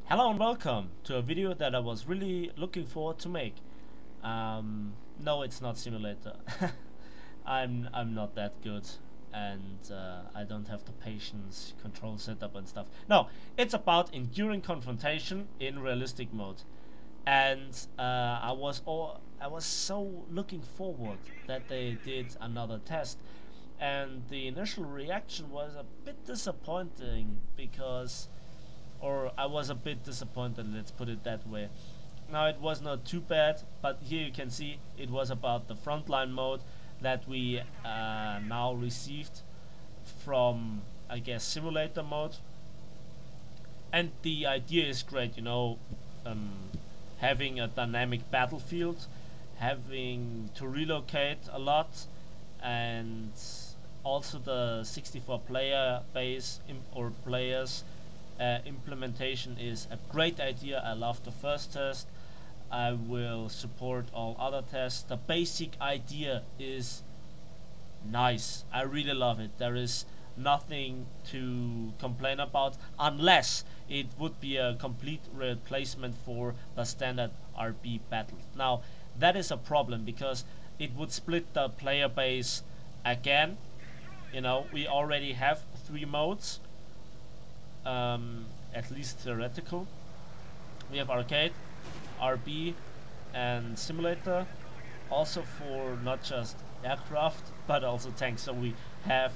Hello and welcome to a video that I was really looking forward to make. No, it's not simulator. I'm not that good, and I don't have the patience, control setup and stuff. No, it's about enduring confrontation in realistic mode, and I was so looking forward that they did another test, and the initial reaction was a bit disappointing because or I was a bit disappointed, let's put it that way. Now it was not too bad, but here you can see it was about the frontline mode that we now received from, I guess, simulator mode. And the idea is great, having a dynamic battlefield, having to relocate a lot, and also the 64 player base or players implementation is a great idea. I love the first test. I will support all other tests. The basic idea is nice. I really love it. There is nothing to complain about unless it would be a complete replacement for the standard RP battle. Now that is a problem because it would split the player base again. We already have 3 modes, at least theoretical. We have arcade, RB, and simulator, also for not just aircraft but also tanks. So we have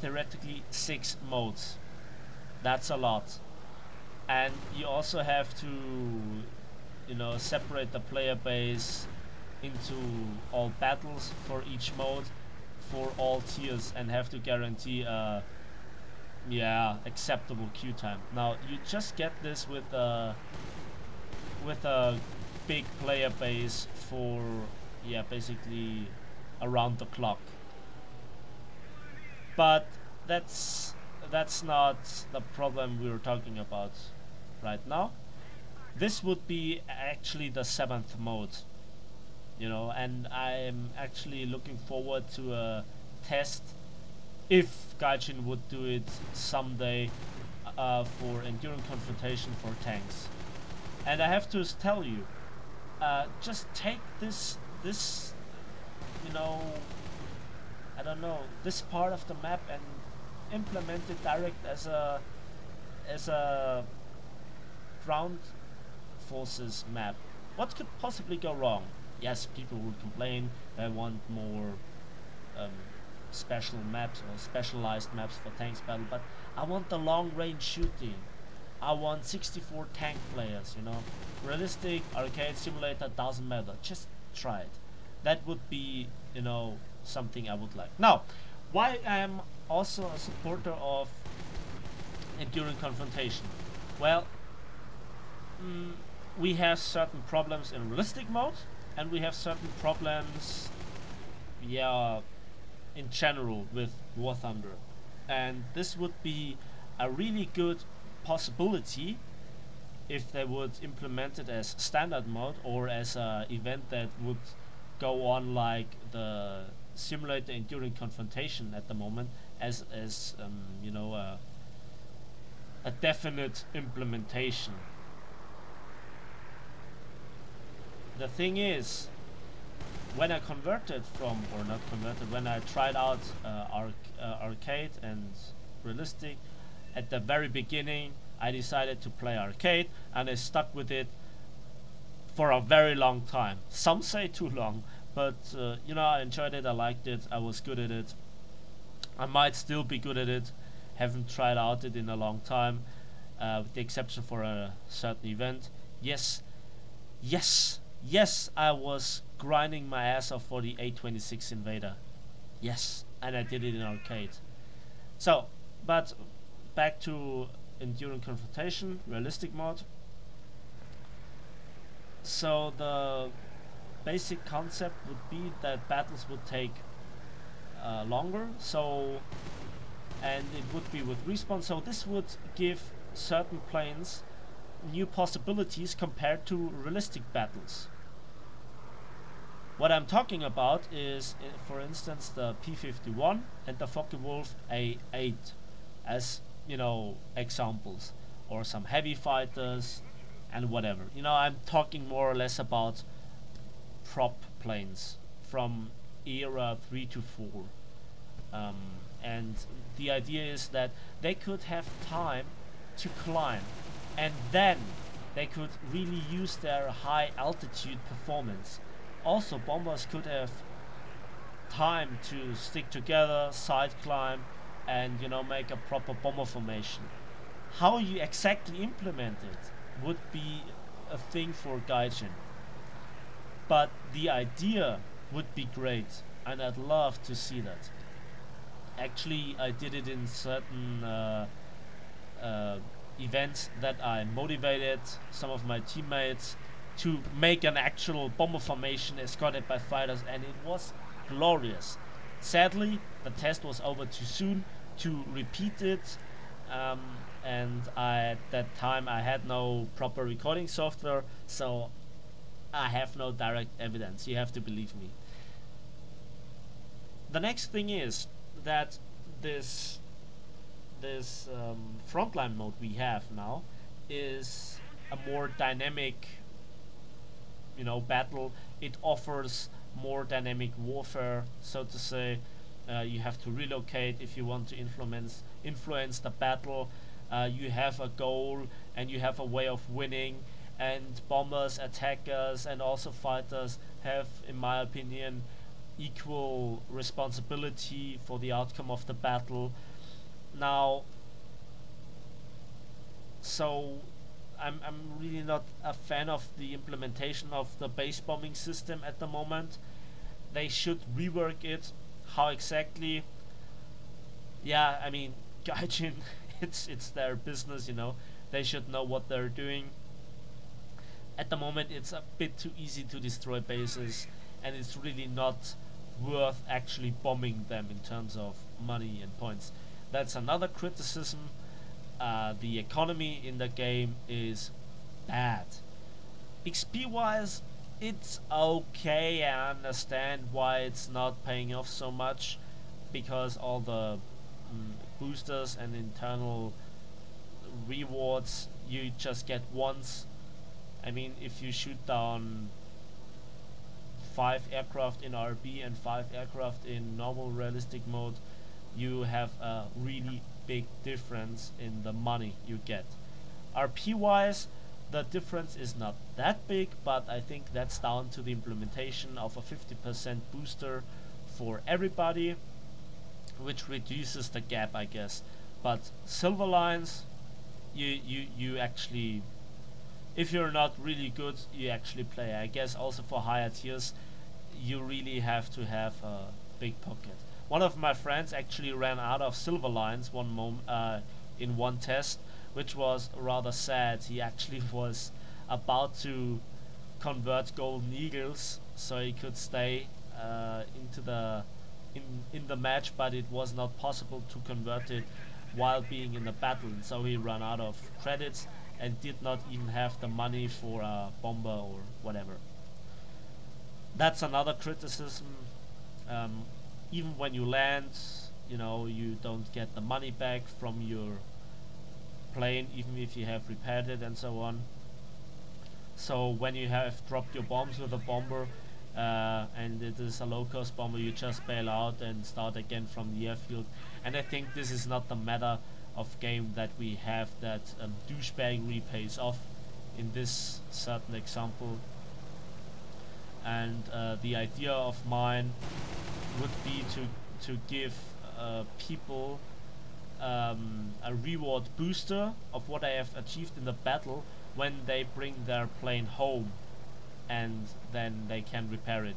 theoretically 6 modes. That's a lot, and you also have to separate the player base into all battles for each mode for all tiers and have to guarantee acceptable queue time. Now you just get this with a big player base for basically around the clock. But that's not the problem we were talking about right now. This would be actually the 7th mode, and I'm actually looking forward to a test if Gaijin would do it someday for Enduring Confrontation for tanks. And I have to tell you, just take this I don't know, this part of the map and implement it direct as a ground forces map. What could possibly go wrong? Yes, people would complain, they want more special maps or specialized maps for tanks battle, but I want the long range shooting. I want 64 tank players, realistic arcade simulator doesn't matter, just try it. That would be something I would like. Now, why I am also a supporter of Enduring Confrontation? Well, we have certain problems in realistic mode, and we have certain problems in general with War Thunder, and this would be a really good possibility if they would implement it as standard mode or as a event that would go on like the simulator Enduring Confrontation at the moment, as a definite implementation. The thing is, when I converted from, or not converted, when I tried out arcade and realistic, at the very beginning I decided to play arcade and I stuck with it for a very long time. Some say too long, but I enjoyed it, I liked it, I was good at it. I might still be good at it, haven't tried out it in a long time, with the exception for a certain event. Yes, I was grinding my ass off for the A26 Invader. Yes, and I did it in arcade. So, but back to Enduring Confrontation, realistic mode. So the basic concept would be that battles would take longer, and it would be with respawn, so this would give certain planes new possibilities compared to realistic battles. What I'm talking about is, for instance, the P-51 and the Focke-Wulf A8 as examples. or some heavy fighters and whatever. You know, I'm talking more or less about prop planes from era 3 to 4. Um, and the idea is that they could have time to climb, and then they could really use their high altitude performance. Also, bombers could have time to stick together, side climb, and you know, make a proper bomber formation. How you exactly implement it would be a thing for Gaijin, but the idea would be great, and I'd love to see that. Actually, I did it in certain uh, events that I motivated some of my teammates to make an actual bomber formation escorted by fighters, and it was glorious. Sadly, the test was over too soon to repeat it, um, and at that time I had no proper recording software, so I have no direct evidence. You have to believe me. The next thing is that this frontline mode we have now is a more dynamic, you know, battle. It offers more dynamic warfare, so to say. You have to relocate if you want to influence the battle. You have a goal and you have a way of winning, and bombers, attackers, and also fighters have, in my opinion, equal responsibility for the outcome of the battle. Now, so I'm really not a fan of the implementation of the base bombing system at the moment. They should rework it. How exactly? Yeah, I mean, Gaijin, it's their business, you know. They should know what they're doing. At the moment, it's a bit too easy to destroy bases, and it's really not worth actually bombing them in terms of money and points. That's another criticism. The economy in the game is bad. XP wise, it's okay. I understand why it's not paying off so much, because all the boosters and internal rewards you just get once. I mean, if you shoot down 5 aircraft in RB and 5 aircraft in normal realistic mode, you have a really big difference in the money you get. RP wise, the difference is not that big, but I think that's down to the implementation of a 50% booster for everybody, which reduces the gap, I guess. But silver lines, you actually, if you're not really good, you actually play. I guess also for higher tiers, you really have to have a big pocket. One of my friends actually ran out of silver lines in one test, which was rather sad. He actually was about to convert golden eagles so he could stay into the in the match, but it was not possible to convert it while being in the battle, and so he ran out of credits and did not even have the money for a bomber or whatever. That's another criticism. Even when you land, you know, you don't get the money back from your plane, even if you have repaired it and so on. So when you have dropped your bombs with a bomber and it is a low-cost bomber, you just bail out and start again from the airfield. And I think this is not the meta of game that we have, that douchebaggery pays off in this certain example. And the idea of mine would be to give people a reward booster of what I have achieved in the battle when they bring their plane home, and then they can repair it,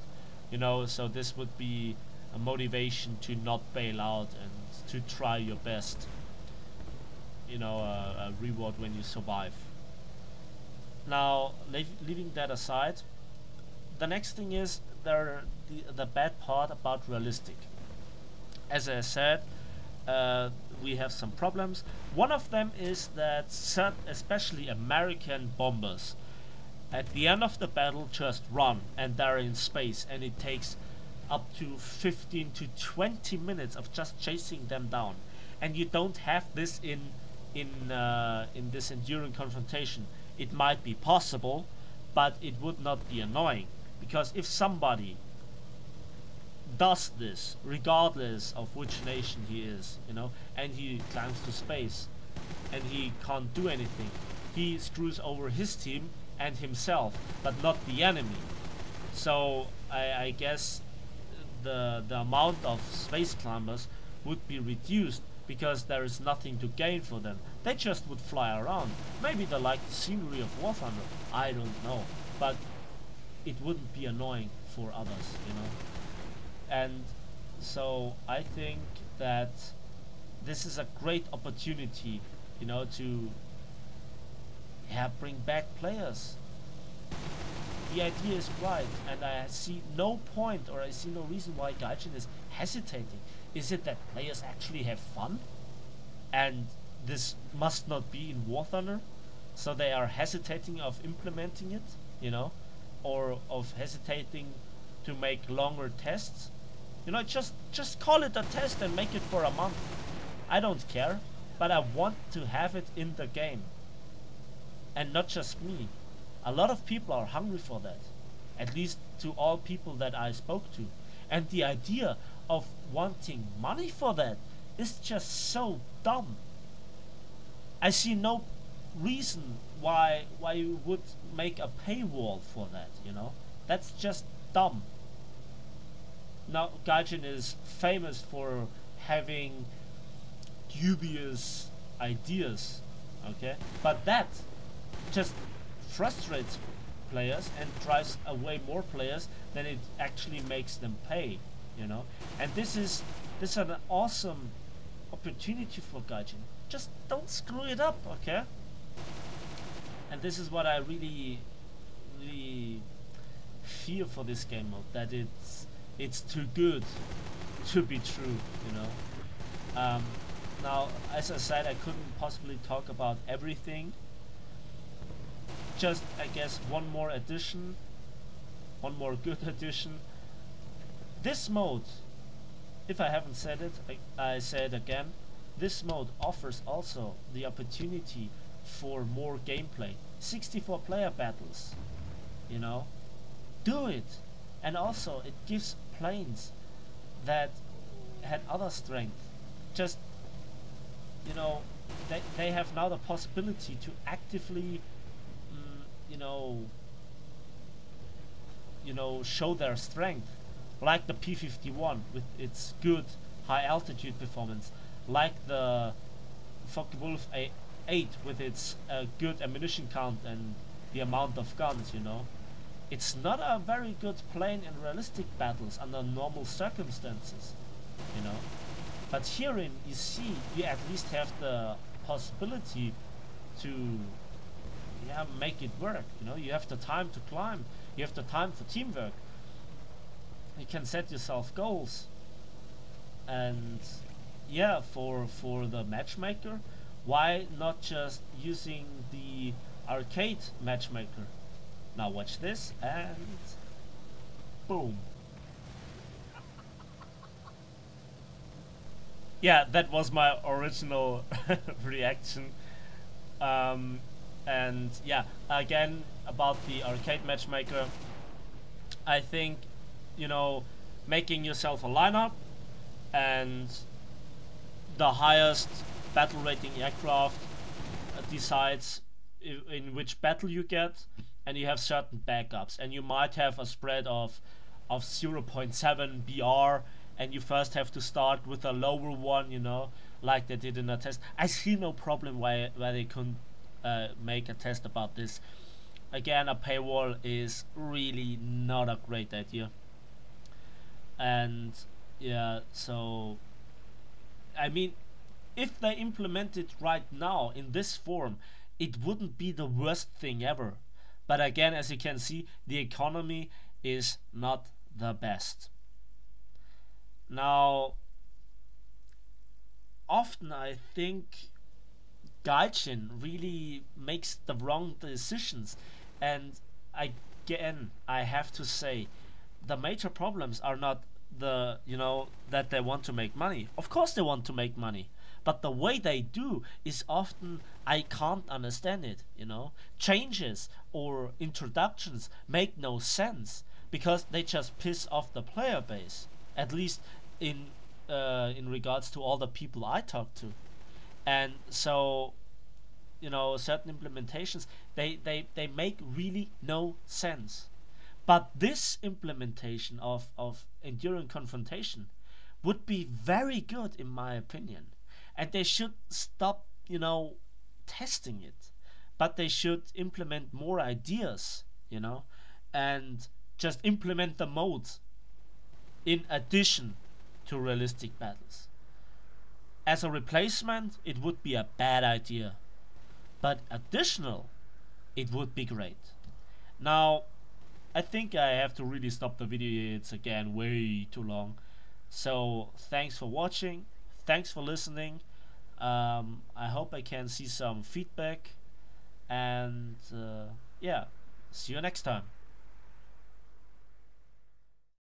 you know. So this would be a motivation to not bail out and to try your best, you know, a reward when you survive. Now, leaving that aside, the next thing is the bad part about realistic. As I said, we have some problems. One of them is that especially American bombers, at the end of the battle, just run and they're in space, and it takes up to 15 to 20 minutes of just chasing them down. And you don't have this in in this enduring confrontation, it might be possible, but it would not be annoying, because if somebody does this regardless of which nation he is, and he climbs to space and he can't do anything, he screws over his team and himself, but not the enemy. So I guess the amount of space climbers would be reduced, because there is nothing to gain for them. They just would fly around. Maybe they like the scenery of War Thunder, I don't know, but it wouldn't be annoying for others, And so I think that this is a great opportunity, to bring back players. The idea is right, and I see no point, or I see no reason why Gaijin is hesitating. Is it that players actually have fun, and this must not be in War Thunder, so they are hesitating of implementing it, or of hesitating to make longer tests? Just call it a test and make it for a month. I don't care, but I want to have it in the game. And not just me. A lot of people are hungry for that. At least to all people that I spoke to. And the idea of wanting money for that is just so dumb. I see no reason why you would make a paywall for that, That's just dumb. Now, Gaijin is famous for having dubious ideas, okay? But that just frustrates players and drives away more players than it actually makes them pay, And this is an awesome opportunity for Gaijin. Just don't screw it up, okay? And this is what I really fear for this game mode, that it's too good to be true, Now, as I said, I couldn't possibly talk about everything. Just, I guess, one more good addition. This mode, if I haven't said it, I say it again. This mode offers also the opportunity for more gameplay. 64 player battles, Do it! And also, it gives planes that had other strength. Just, they have now the possibility to actively, show their strength. Like the P-51 with its good high altitude performance. Like the Focke-Wulf 8 with its good ammunition count and the amount of guns, It's not a very good plane in realistic battles under normal circumstances, But herein, you see, you at least have the possibility to make it work, You have the time to climb, you have the time for teamwork. You can set yourself goals. And for the matchmaker, why not just using the arcade matchmaker? Now watch this, and boom. Yeah, that was my original reaction. And yeah, again, about the arcade matchmaker, I think, making yourself a lineup and the highest battle rating aircraft decides in which battle you get, and you have certain backups, and you might have a spread of 0.7 BR, and you first have to start with a lower one, like they did in a test. I see no problem why they couldn't make a test about this. Again, a paywall is really not a great idea. And yeah, so I mean, if they implement it right now in this form, it wouldn't be the worst thing ever. But again, as you can see, the economy is not the best. Now, often I think Gaijin really makes the wrong decisions, and again, I have to say, the major problems are not that they want to make money. Of course they want to make money, but the way they do is often I can't understand it. Changes or introductions make no sense because they just piss off the player base. At least in regards to all the people I talk to, and so certain implementations they make really no sense. But this implementation of enduring confrontation would be very good in my opinion, and they should stop testing it, but they should implement more ideas, and just implement the modes in addition to realistic battles. As a replacement, it would be a bad idea, but additional, it would be great. Now, I think I have to really stop the video. It's again way too long. So thanks for watching. Thanks for listening. I hope I can see some feedback. And yeah, see you next time.